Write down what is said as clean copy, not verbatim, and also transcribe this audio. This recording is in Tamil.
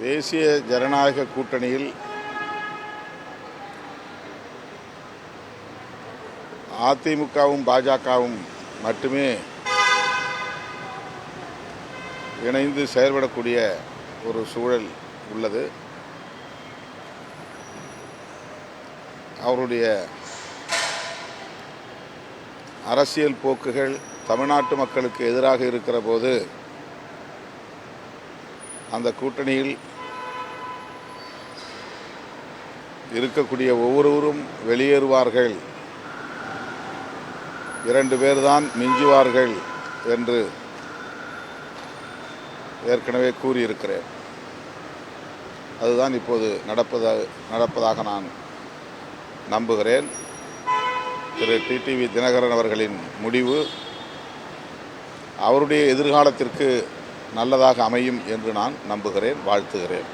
தேசிய ஜனநாயக கூட்டணியில் அதிமுகவும் பாஜகவும் மட்டுமே இணைந்து செயல்படக்கூடிய ஒரு சூழல் உள்ளது. அவருடைய அரசியல் போக்குகள் தமிழ்நாட்டு மக்களுக்கு எதிராக இருக்கிற போது அந்த கூட்டணியில் இருக்கக்கூடிய ஒவ்வொருவரும் வெளியேறுவார்கள், 2 பேர்தான் மிஞ்சுவார்கள் என்று ஏற்கனவே கூறியிருக்கிறேன். அதுதான் இப்போது நடப்பதாக நான் நம்புகிறேன். திரு டிடிவி தினகரன் அவர்களின் முடிவு அவருடைய எதிர்காலத்திற்கு நல்லதாக அமையும் என்று நான் நம்புகிறேன், வாழ்த்துகிறேன்.